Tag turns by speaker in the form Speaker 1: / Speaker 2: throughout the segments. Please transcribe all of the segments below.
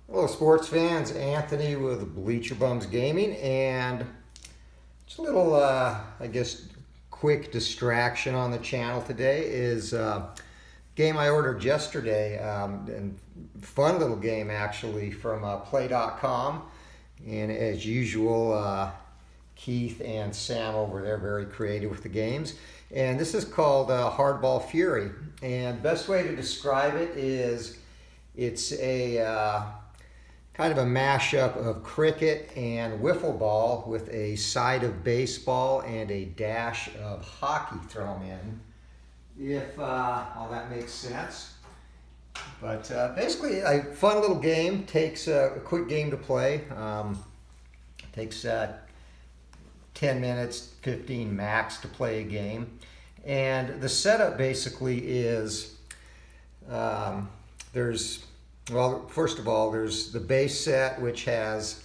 Speaker 1: Hello, sports fans. Anthony with Bleacher Bums Gaming, and just a little, I guess, quick distraction on the channel today is game I ordered yesterday, and fun little game actually from Play.com, and as usual, Keith and Sam over there very creative with the games, and this is called Hardball Fury, and best way to describe it is it's a kind of a mashup of cricket and wiffle ball with a side of baseball and a dash of hockey thrown in, if all that makes sense. But basically, a fun little game. Takes a quick game to play. Takes 10 minutes, 15 max to play a game. And the setup basically is well, first of all, there's the base set, which has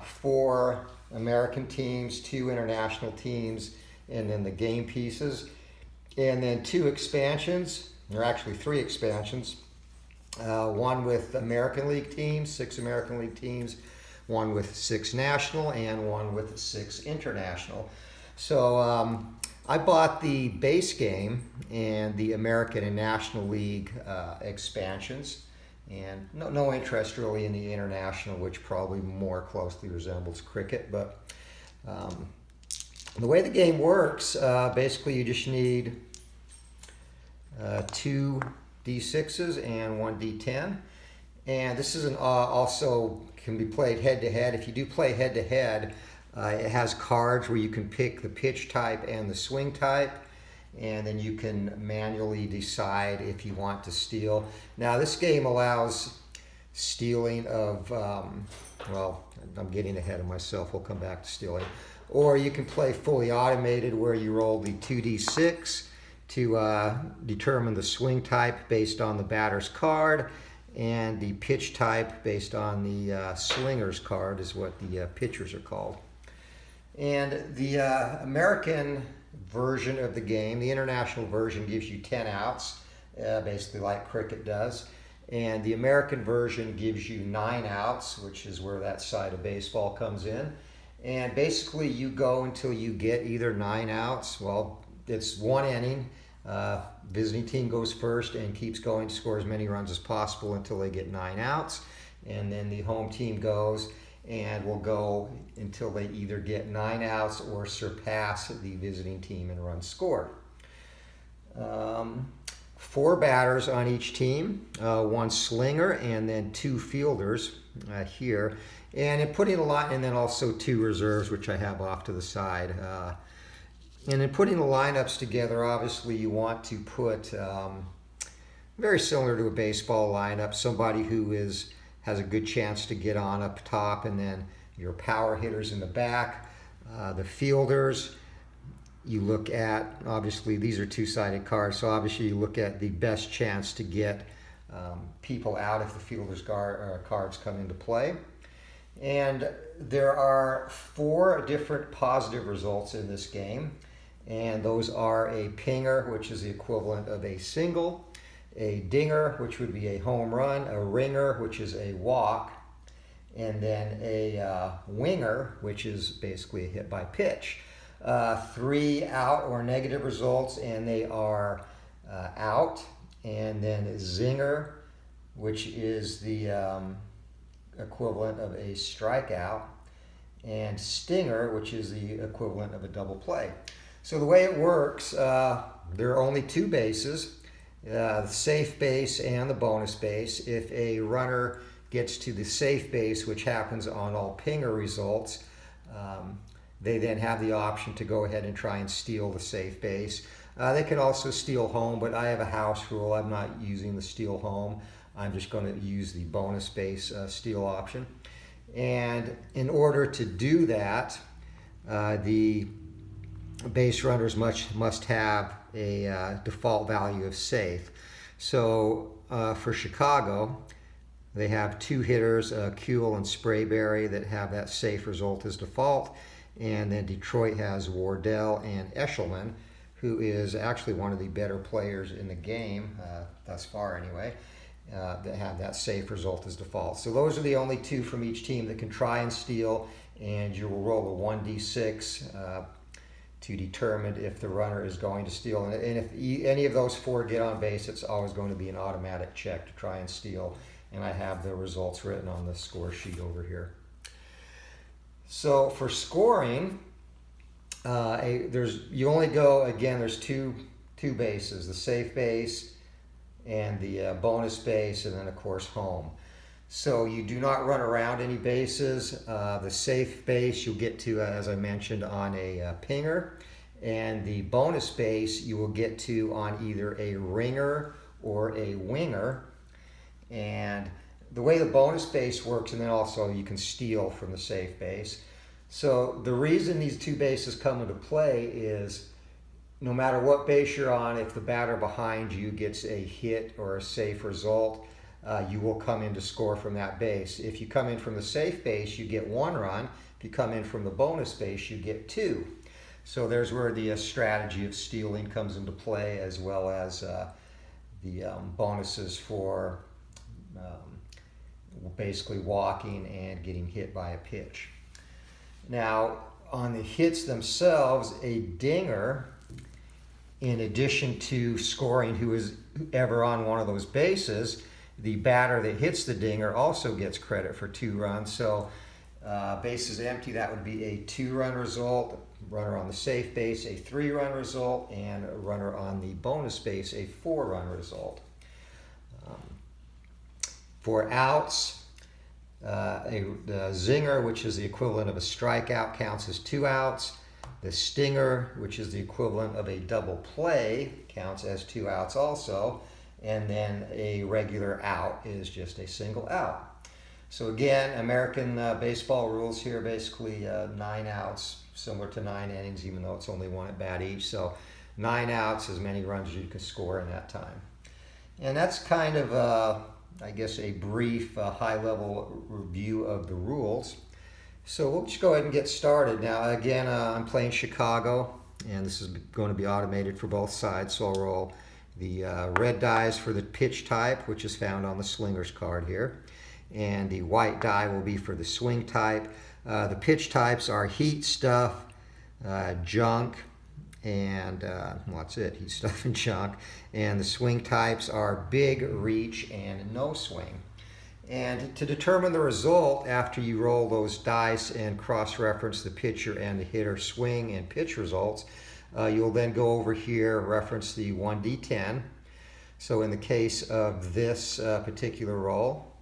Speaker 1: 4 American teams, 2 international teams, and then the game pieces. And then 2 expansions, or actually 3 expansions. One with American League teams, 6 American League teams, one with 6 national, and one with 6 international. So I bought the base game and the American and National League expansions. And no interest really in the international, which probably more closely resembles cricket. But the way the game works, basically you just need 2 D6s and 1 D10. And this is also can be played head-to-head. If you do play head-to-head, it has cards where you can pick the pitch type and the swing type, and then you can manually decide if you want to steal. Now this game allows stealing of, well, I'm getting ahead of myself, we'll come back to stealing. Or you can play fully automated where you roll the 2d6 to determine the swing type based on the batter's card, and the pitch type based on the slinger's card is what the pitchers are called. And the American version of the game, the international version, gives you 10 outs, basically like cricket does. And the American version gives you 9 outs, which is where that side of baseball comes in. And basically you go until you get either 9 outs. Well, it's 1 inning. Visiting team goes first and keeps going to score as many runs as possible until they get 9 outs. And then the home team goes and will go until they either get 9 outs or surpass the visiting team in runs scored. 4 batters on each team, 1 slinger, and then 2 fielders here. And in putting a lot, and then also 2 reserves, which I have off to the side. And in putting the lineups together, obviously you want to put, very similar to a baseball lineup, somebody who has a good chance to get on up top, and then your power hitters in the back. The fielders, you look at, obviously these are 2-sided cards, so obviously you look at the best chance to get people out if the fielders' cards come into play. And there are 4 different positive results in this game, and those are a pinger, which is the equivalent of a single, a dinger, which would be a home run, a ringer, which is a walk, and then a winger, which is basically a hit by pitch. 3 out or negative results, and they are out, and then zinger, which is the equivalent of a strikeout, and stinger, which is the equivalent of a double play. So the way it works, there are only 2 bases. The safe base and the bonus base. If a runner gets to the safe base, which happens on all pinger results, they then have the option to go ahead and try and steal the safe base. They can also steal home, but I have a house rule. I'm not using the steal home. I'm just going to use the bonus base steal option. And in order to do that, the base runners must have a default value of safe. So for Chicago, they have 2 hitters, Kuehl and Sprayberry, that have that safe result as default. And then Detroit has Wardell and Eshelman, who is actually one of the better players in the game, thus far anyway. that have that safe result as default. So those are the only two from each team that can try and steal, and you will roll a 1d6 to determine if the runner is going to steal. And if any of those four get on base, it's always going to be an automatic check to try and steal. And I have the results written on the score sheet over here. So for scoring, you only go, again, there's two bases, the safe base and the bonus base, and then of course home. So you do not run around any bases. The safe base you'll get to, as I mentioned, on a pinger, and the bonus base you will get to on either a ringer or a winger. And the way the bonus base works, and then also you can steal from the safe base. So the reason these two bases come into play is no matter what base you're on, if the batter behind you gets a hit or a safe result, you will come in to score from that base. If you come in from the safe base, you get 1 run. If you come in from the bonus base, you get 2. So there's where the strategy of stealing comes into play, as well as the bonuses for basically walking and getting hit by a pitch. Now, on the hits themselves, a dinger, in addition to scoring who is ever on one of those bases, the batter that hits the dinger also gets credit for 2 runs. So bases empty, that would be a 2-run result. Runner on the safe base, a 3-run result, and a runner on the bonus base, a 4-run result. For outs, the zinger, which is the equivalent of a strikeout, counts as 2 outs. The stinger, which is the equivalent of a double play, counts as 2 outs also. And then a regular out is just a single out. So again, American baseball rules here, basically 9 outs, similar to 9 innings, even though it's only 1 at bat each. So 9 outs, as many runs as you can score in that time. And that's kind of, I guess, a brief, high-level review of the rules. So we'll just go ahead and get started. Now, again, I'm playing Chicago, and this is going to be automated for both sides, so I'll roll the red dice for the pitch type, which is found on the Slinger's card here. And the white die will be for the swing type. The pitch types are heat, stuff, junk, and well, that's it, heat, stuff, and junk. And the swing types are big, reach, and no swing. And to determine the result after you roll those dice and cross-reference the pitcher and the hitter swing and pitch results, you'll then go over here, reference the 1d10. So in the case of this particular roll,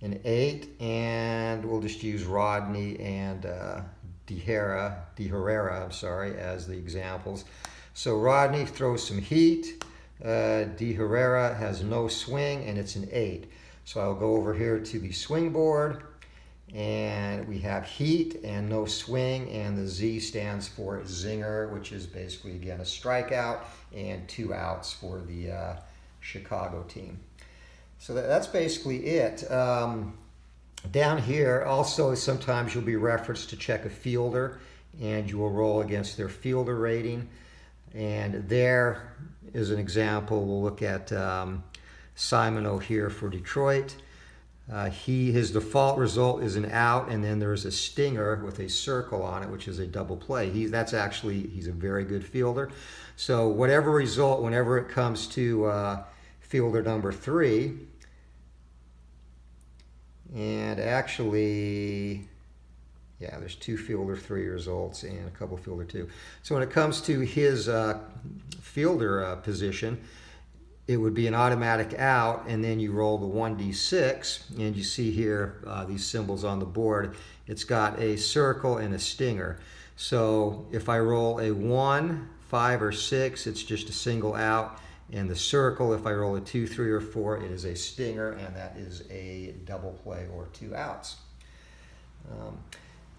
Speaker 1: an 8, and we'll just use Rodney and De Herrera, as the examples. So Rodney throws some heat. De Herrera has no swing, and it's an 8. So I'll go over here to the swing board, and we have heat and no swing, and the Z stands for zinger, which is basically, again, a strikeout, and 2 outs for the Chicago team. So that's basically it. Down here, also, sometimes you'll be referenced to check a fielder, and you will roll against their fielder rating. And there is an example. We'll look at Simoneau here for Detroit. His default result is an out, and then there's a stinger with a circle on it, which is a double play. He's a very good fielder. So whatever result, whenever it comes to fielder number 3, and actually, yeah, there's 2 fielder 3 results and a couple fielder 2. So when it comes to his fielder position, it would be an automatic out, and then you roll the 1d6, and you see here these symbols on the board. It's got a circle and a stinger. So if I roll a 1, 5, or 6, it's just a single out. And the circle, if I roll a 2, 3, or 4, it is a stinger, and that is a double play or 2 outs.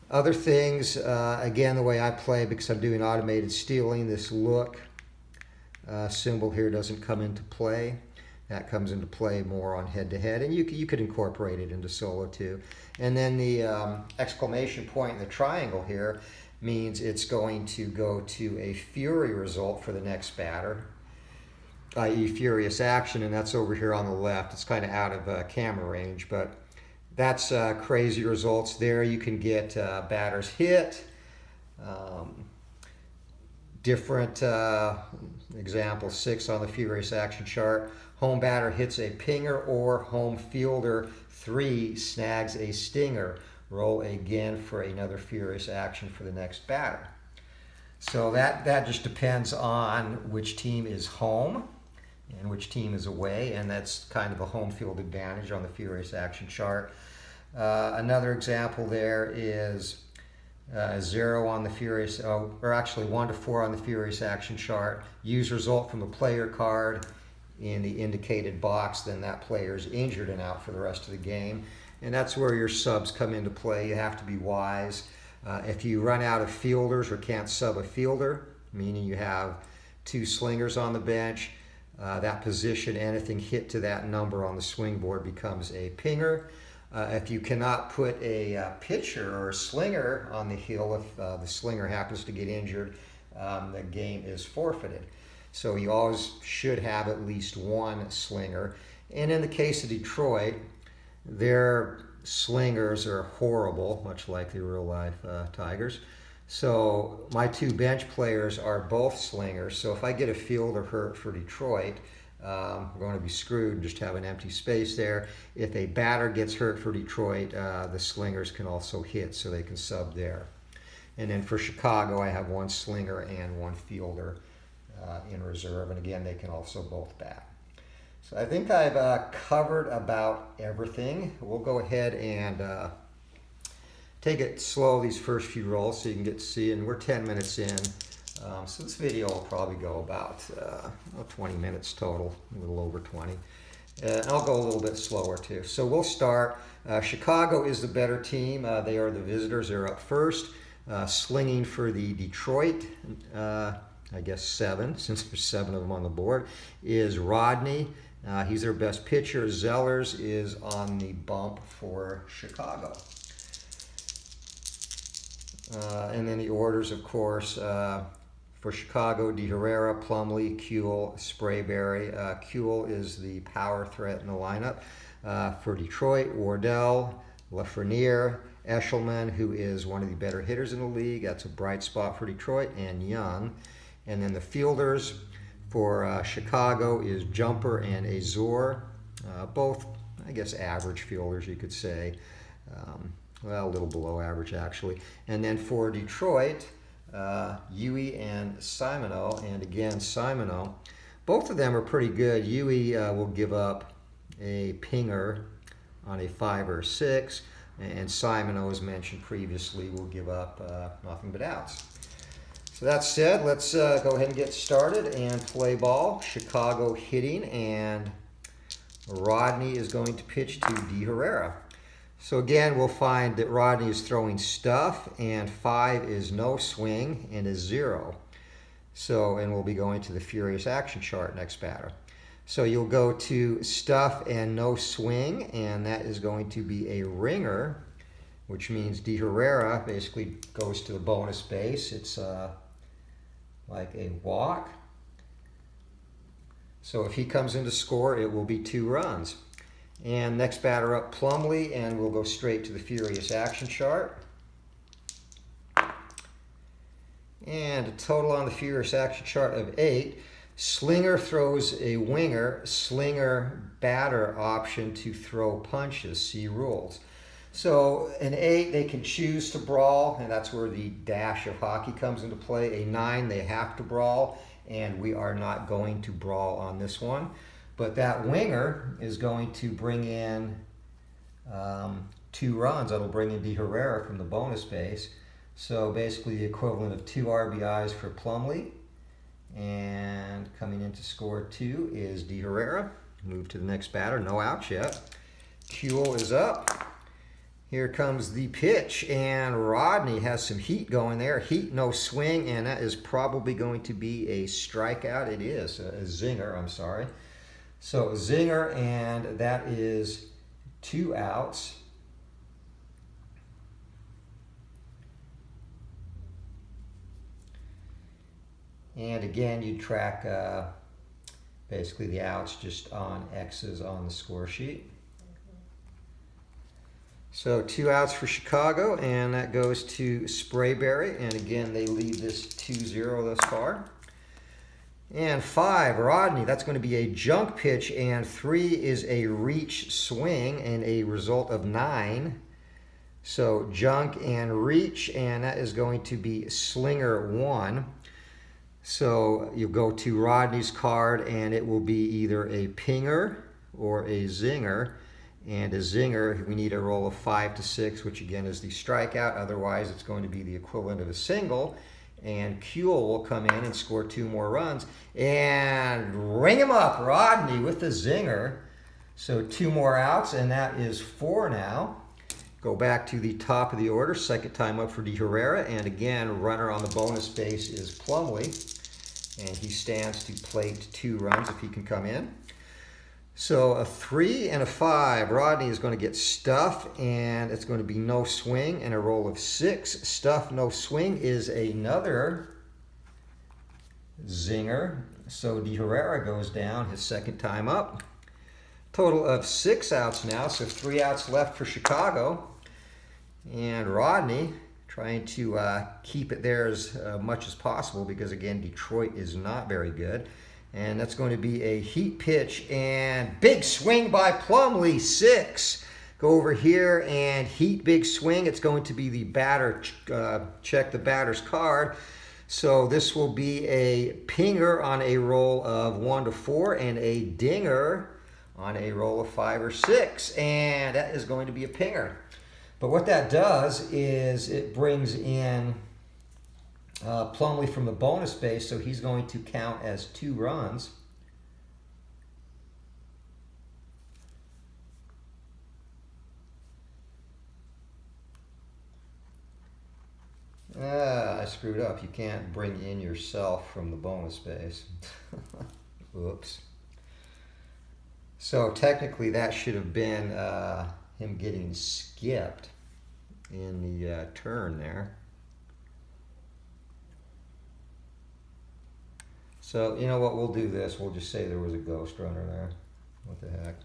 Speaker 1: Other things, again, the way I play, because I'm doing automated stealing, this look symbol here doesn't come into play. That comes into play more on head-to-head, and you could incorporate it into solo too. And then the exclamation point in the triangle here means it's going to go to a Fury result for the next batter. i.e. furious action, and that's over here on the left. It's kind of out of camera range, but that's crazy results there. You can get batters hit. Different example 6 on the furious action chart. Home batter hits a pinger, or home fielder 3 snags a stinger. Roll again for another furious action for the next batter. So that just depends on which team is home and which team is away, and that's kind of a home field advantage on the furious action chart. Another example there is 0 on the furious, or actually 1 to 4 on the furious action chart. Use result from the player card in the indicated box, then that player is injured and out for the rest of the game. And that's where your subs come into play. You have to be wise. If you run out of fielders or can't sub a fielder, meaning you have 2 slingers on the bench, that position, anything hit to that number on the swing board becomes a pinger. If you cannot put a pitcher or a slinger on the hill, if the slinger happens to get injured, the game is forfeited. So you always should have at least 1 slinger. And in the case of Detroit, their slingers are horrible, much like the real life Tigers. So my 2 bench players are both slingers. So if I get a fielder hurt for Detroit, we're going to be screwed and just have an empty space there. If a batter gets hurt for Detroit, the slingers can also hit, so they can sub there. And then for Chicago, I have 1 slinger and 1 fielder in reserve, and again, they can also both bat. So I think I've covered about everything. We'll go ahead and take it slow these first few rolls so you can get to see, and we're 10 minutes in. So this video will probably go about 20 minutes total, a little over 20. I'll go a little bit slower too. So we'll start. Chicago is the better team. They are the visitors. They're up first. Slinging for the Detroit, I guess 7, since there's 7 of them on the board, is Rodney. He's their best pitcher. Zellers is on the bump for Chicago. And then the orders, of course, for Chicago, De Herrera, Plumlee, Kuhl, Sprayberry. Kuhl is the power threat in the lineup. For Detroit, Wardell, Lafreniere, Eshelman, who is one of the better hitters in the league. That's a bright spot for Detroit, and Young. And then the fielders for Chicago is Jumper and Azor. Both, I guess, average fielders, you could say. Well, a little below average, actually. And then for Detroit, Yui and Simoneau. And again, Simoneau. Both of them are pretty good. Yui will give up a pinger on a 5 or 6. And Simoneau, as mentioned previously, will give up nothing but outs. So that said, let's go ahead and get started and play ball. Chicago hitting, and Rodney is going to pitch to De Herrera. So again, we'll find that Rodney is throwing stuff, and 5 is no swing and is 0. So, and we'll be going to the furious action chart next batter. So you'll go to stuff and no swing, and that is going to be a ringer, which means De Herrera basically goes to the bonus base. It's like a walk. So if he comes in to score, it will be 2 runs. And next batter up, Plumlee, and we'll go straight to the furious action chart. And a total on the furious action chart of 8. Slinger throws a winger. Slinger batter option to throw punches. See rules. So an 8, they can choose to brawl, and that's where the dash of hockey comes into play. A 9, they have to brawl, and we are not going to brawl on this one. But that winger is going to bring in 2 runs. That'll bring in De Herrera from the bonus base. So basically the equivalent of 2 RBIs for Plumlee. And coming in to score 2 is De Herrera. Move to the next batter. No outs yet. Kuhl is up. Here comes the pitch, and Rodney has some heat going there. Heat, no swing, and that is probably going to be a strikeout. It is a zinger, I'm sorry. So zinger, and that is 2 outs. And again, you track Basically the outs just on X's on the score sheet. So 2 outs for Chicago, and that goes to Sprayberry. And again, they lead this 2-0 thus far. And 5, Rodney, that's going to be a junk pitch, and 3 is a reach swing, and a result of 9. So junk and reach, and that is going to be Slinger 1. So you go to Rodney's card, and it will be either a pinger or a zinger. And a zinger, we need a roll of 5 to 6, which again is the strikeout. Otherwise, it's going to be the equivalent of a single. And Kuehl will come in and score 2 more runs. And ring him up, Rodney, with the zinger. So 2 more outs, and that is 4 now. Go back to the top of the order, second time up for De Herrera. And again, runner on the bonus base is Plumlee. And he stands to plate 2 runs if he can come in. So a 3 and a 5. Rodney is going to get stuff, and it's going to be no swing, and a roll of 6. Stuff, no swing is another zinger. So De Herrera goes down his second time up. Total of 6 outs now, so 3 outs left for Chicago. And Rodney trying to keep it there as much as possible because, again, Detroit is not very good. And that's going to be a heat pitch, and big swing by Plumlee, 6. Go over here and heat, big swing. It's going to be the batter, check the batter's card. So this will be a pinger on a roll of 1 to 4 and a dinger on a roll of 5 or 6. And that is going to be a pinger. But what that does is it brings in Plumlee from the bonus base, so he's going to count as 2 runs. I screwed up. You can't bring in yourself from the bonus base. Oops. So technically that should have been him getting skipped in the turn there. So, you know what, we'll do this. We'll just say there was a ghost runner there. What the heck.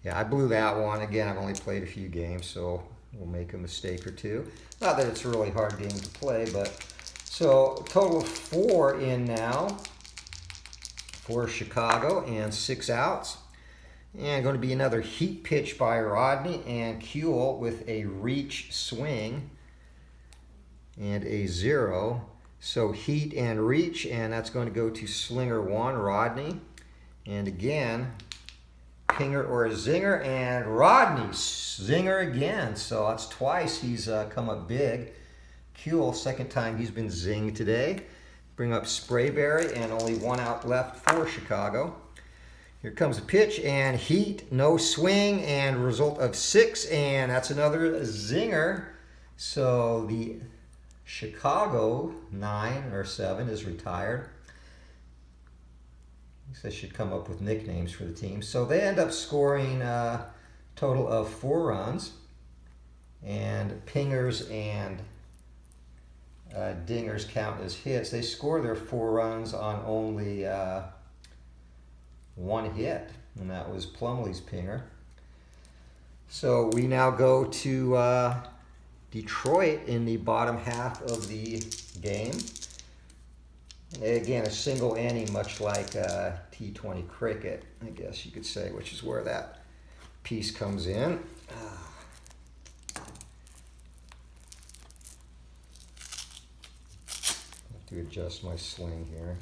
Speaker 1: Yeah, I blew that one. Again, I've only played a few games, so we'll make a mistake or 2. Not that it's a really hard game to play, but... So, total of 4 in now for Chicago, and 6 outs. And going to be another heat pitch by Rodney, and Kuehl with a reach swing and a 0. So heat and reach, and that's going to go to Slinger 1, Rodney. And again, pinger or a zinger, and Rodney, zinger again. So that's twice he's come up big. Kuehl, second time he's been zinged today. Bring up Sprayberry, and only 1 out left for Chicago. Here comes a pitch, and heat, no swing, and result of 6, and that's another zinger. So the Chicago 9 or 7 is retired. I guess I should come up with nicknames for the team. So they end up scoring a total of 4 runs. And pingers and dingers count as hits. They score their 4 runs on only 1 hit, and that was Plumlee's pinger. So we now go to Detroit in the bottom half of the game. Again, a single inning, much like T20 cricket, I guess you could say, which is where that piece comes in. Have to adjust my sling here.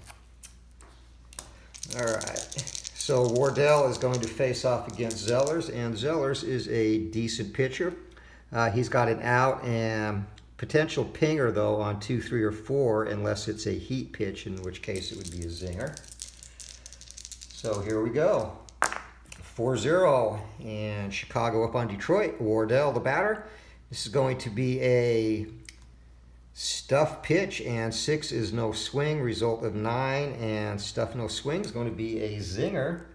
Speaker 1: All right. So Wardell is going to face off against Zellers, and Zellers is a decent pitcher. He's got an out and potential pinger, though, on 2, 3, or 4, unless it's a heat pitch, in which case it would be a zinger. So here we go. 4-0, and Chicago up on Detroit. Wardell, the batter. This is going to be a stuff pitch, and 6 is no swing. Result of 9, and stuff no swing is going to be a zinger.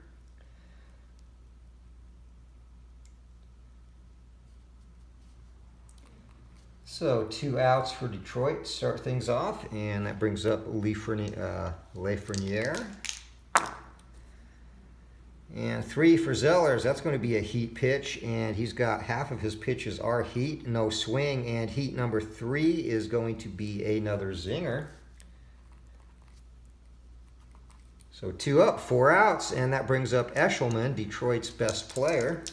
Speaker 1: So 2 outs for Detroit to start things off, and that brings up Lafreniere. And 3 for Zellers. That's going to be a heat pitch, and he's got half of his pitches are heat, no swing, and heat number 3 is going to be another zinger. So 2 up, 4 outs, and that brings up Eshelman, Detroit's best player.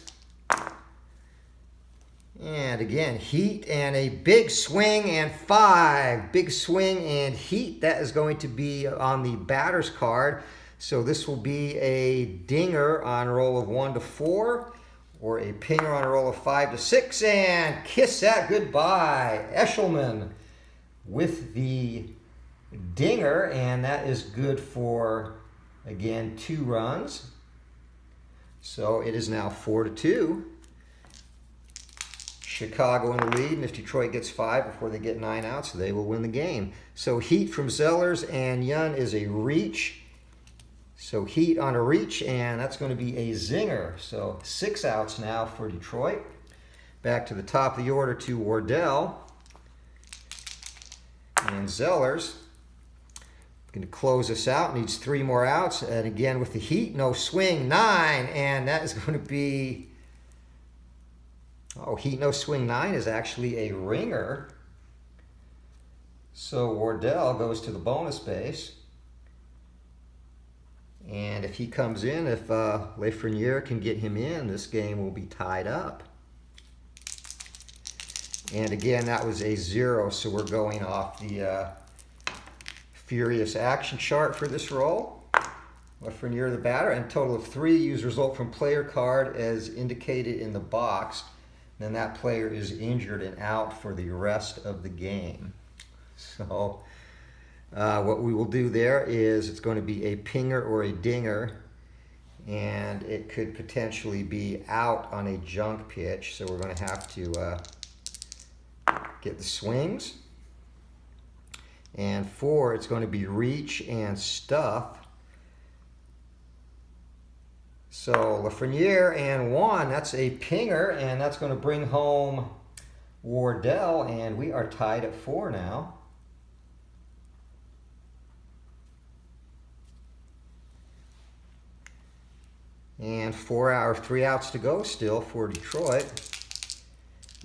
Speaker 1: And again, heat and a big swing and 5. Big swing and heat. That is going to be on the batter's card. So this will be a dinger on a roll of 1 to 4 or a pinger on a roll of 5 to 6. And kiss that goodbye. Eshelman with the dinger, and that is good for, again, 2 runs. So it is now 4 to 2. Chicago in the lead, and if Detroit gets 5 before they get 9 outs, they will win the game. So heat from Zellers, and Yun is a reach. So heat on a reach, and that's going to be a zinger. So 6 outs now for Detroit. Back to the top of the order to Wardell. And Zellers going to close us out, needs 3 more outs. And again with the heat, no swing, 9. And that is going to be... Oh, heat, no swing, 9 is actually a ringer. So Wardell goes to the bonus base. And if he comes in, if Lafreniere can get him in, this game will be tied up. And again, that was a 0, so we're going off the Furious action chart for this roll. Lafreniere the batter, and total of 3. Use result from player card as indicated in the box. Then that player is injured and out for the rest of the game. So what we will do there is it's going to be a pinger or a dinger, and it could potentially be out on a junk pitch. So we're going to have to get the swings. And 4, it's going to be reach and stuff. So Lafreniere and 1, that's a pinger, and that's going to bring home Wardell, and we are tied at 4 now. And 3 outs to go still for Detroit.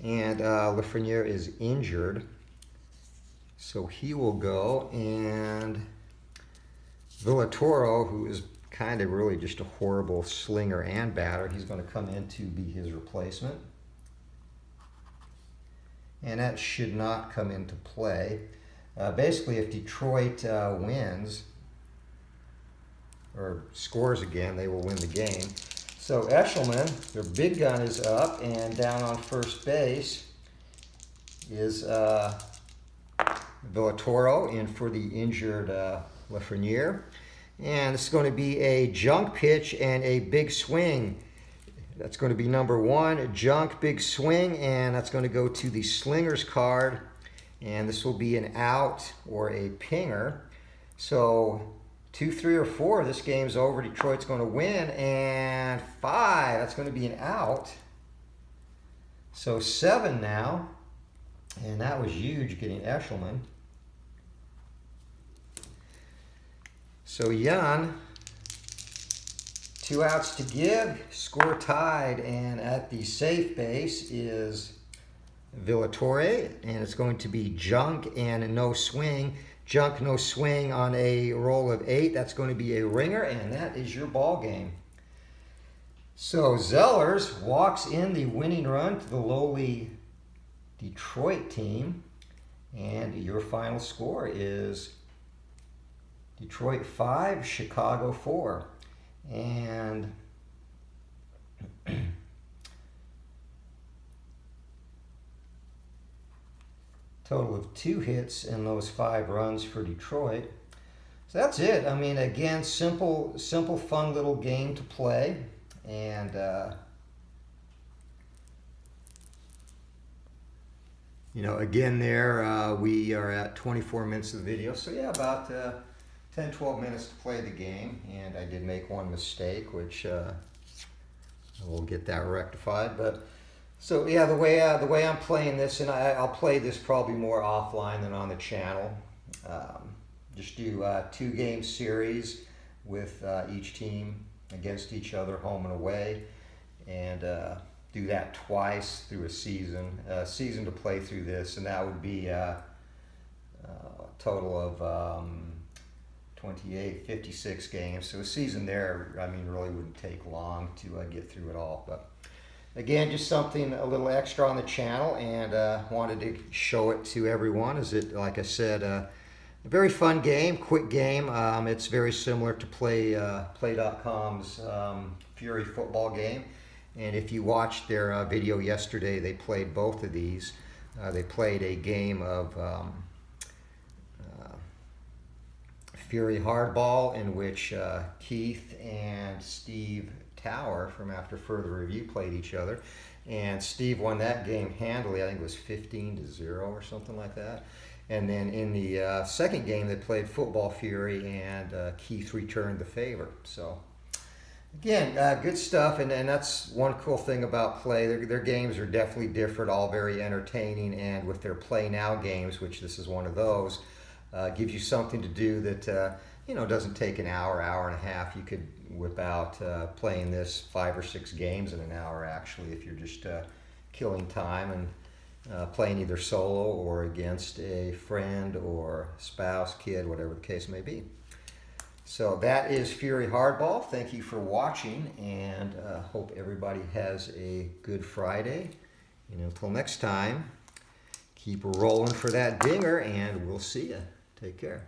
Speaker 1: And Lafreniere is injured, so he will go, and Villatoro, who is kind of really just a horrible slinger and batter, he's going to come in to be his replacement. And that should not come into play. Basically, if Detroit wins or scores again, they will win the game. So Eshelman, their big gun, is up, and down on first base is Villatoro in for the injured Lafreniere. And it's going to be a junk pitch and a big swing. That's going to be number 1, junk, big swing, and that's going to go to the slinger's card. And this will be an out or a pinger. So 2, 3, or 4, this game's over. Detroit's going to win. And 5, that's going to be an out. So 7 now. And that was huge, getting Eshelman. So Yun, 2 outs to give, score tied, and at the safe base is Villatore, and it's going to be junk and no swing. Junk, no swing on a roll of 8. That's going to be a ringer, and that is your ball game. So Zellers walks in the winning run to the lowly Detroit team, and your final score is Detroit 5, Chicago 4. And total of 2 hits in those 5 runs for Detroit. So that's it. I mean, again, simple, fun little game to play. And you know, again, there we are at 24 minutes of the video. So yeah, about 10-12 minutes to play the game, and I did make one mistake, which we'll get that rectified. But so yeah, the way I'm playing this, and I'll play this probably more offline than on the channel. Just do 2-game series with each team against each other, home and away, and do that twice through a season. Season to play through this, and that would be a total of 28, 56 games. So a season there, I mean, really wouldn't take long to get through it all. But again, just something a little extra on the channel, and wanted to show it to everyone. Is it, like I said, a very fun game, quick game. It's very similar to Plaay.com's Fury football game. And if you watched their video yesterday, they played both of these. They played a game of Fury Hardball, in which Keith and Steve Tower from After Further Review played each other, and Steve won that game handily. I think it was 15-0 or something like that. And then in the second game, they played Football Fury, and Keith returned the favor. So again, good stuff, and that's one cool thing about Plaay. Their games are definitely different, all very entertaining, and with their Play Now games, which this is one of those, gives you something to do that doesn't take an hour, hour and a half. You could whip out playing this 5 or 6 games in an hour, actually, if you're just killing time and playing either solo or against a friend or spouse, kid, whatever the case may be. So that is Fury Hardball. Thank you for watching, and hope everybody has a good Friday. And until next time, keep rolling for that dinger, and we'll see you. Take care.